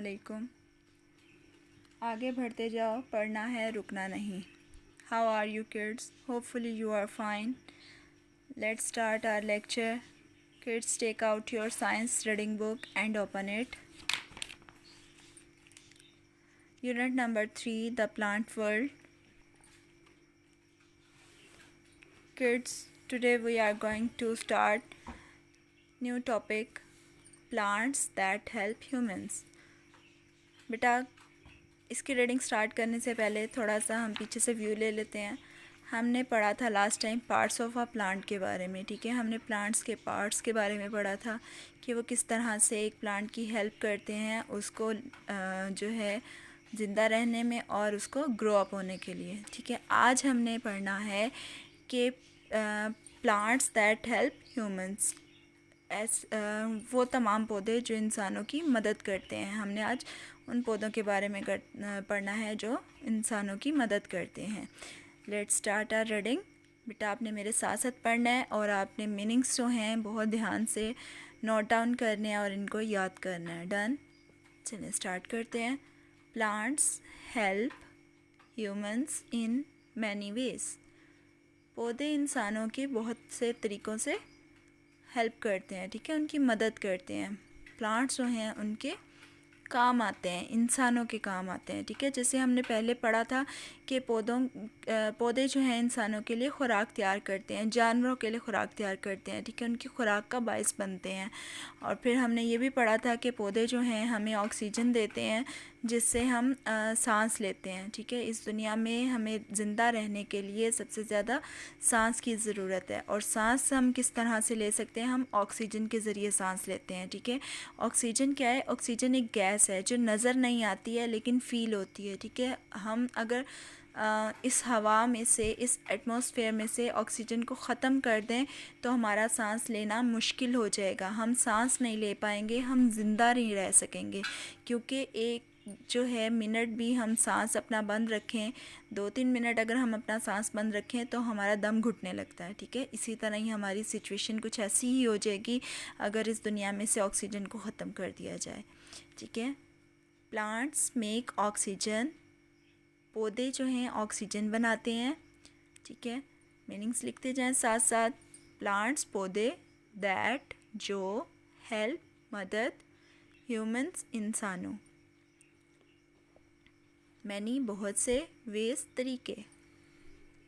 अस्सलामुअलैकुम। आगे बढ़ते जाओ, पढ़ना है, रुकना नहीं। How are you kids? Hopefully you are fine. Let's start our lecture. Kids, take out your science reading book and open it. Unit number 3, the plant world. Kids, today we are going to start new topic, plants that help humans. बेटा, इसकी reading start करने से पहले थोड़ा सा हम पीछे से व्यू ले लेते हैं. हमने पढ़ा था last time parts of a plant के बारे में. ठीक है, हमने प्लांट्स के पार्ट्स के बारे में पढ़ा था कि वो किस तरह से एक प्लांट की हेल्प करते हैं उसको जो है ज़िंदा रहने में और उसको ग्रो अप होने के लिए. ठीक है, आज हमने पढ़ना है कि प्लांट्स दैट हेल्प ह्यूमंस, वो तमाम पौधे जो इंसानों की मदद करते हैं. हमने आज उन पौधों के बारे में पढ़ना है जो इंसानों की मदद करते हैं. Let's start our reading. बेटा, आपने मेरे साथ साथ पढ़ना है और आपने मीनिंग्स जो हैं बहुत ध्यान से नोट डाउन करने हैं और इनको याद करना है. डन? चलिए स्टार्ट करते हैं. Plants help humans in many ways. पौधे इंसानों के बहुत से तरीक़ों से हेल्प करते हैं. ठीक है, उनकी मदद करते हैं. प्लांट्स जो हैं उनके काम आते हैं, इंसानों के काम आते हैं. ठीक है, जैसे हमने पहले पढ़ा था कि पौधे जो हैं इंसानों के लिए खुराक तैयार करते हैं, जानवरों के लिए खुराक तैयार करते हैं. ठीक है, उनकी खुराक का बायस बनते हैं. और फिर हमने ये भी पढ़ा था कि पौधे जो हैं हमें ऑक्सीजन देते हैं जिससे हम सांस लेते हैं. ठीक है, इस दुनिया में हमें ज़िंदा रहने के लिए सबसे ज़्यादा सांस की ज़रूरत है. और सांस हम किस तरह से ले सकते हैं? हम ऑक्सीजन के ज़रिए सांस लेते हैं. ठीक है, ऑक्सीजन क्या है? ऑक्सीजन एक गैस है जो नज़र नहीं आती है लेकिन फ़ील होती है. ठीक है, हम अगर इस हवा में से, इस एटमॉस्फेयर में से ऑक्सीजन को ख़त्म कर दें तो हमारा सांस लेना मुश्किल हो जाएगा. हम सांस नहीं ले पाएंगे, हम ज़िंदा नहीं रह सकेंगे. क्योंकि एक जो है मिनट भी हम सांस अपना बंद रखें, 2-3 मिनट अगर हम अपना सांस बंद रखें तो हमारा दम घुटने लगता है. ठीक है, इसी तरह ही हमारी सिचुएशन कुछ ऐसी ही हो जाएगी अगर इस दुनिया में से ऑक्सीजन को ख़त्म कर दिया जाए. ठीक है, प्लांट्स मेक ऑक्सीजन. पौधे जो हैं ऑक्सीजन बनाते हैं. ठीक है, मीनिंग्स लिखते जाएं साथ साथ. प्लांट्स पौधे, दैट जो, हेल्प मदद, ह्यूमंस इंसानों, मैनी बहुत से, वेज तरीके.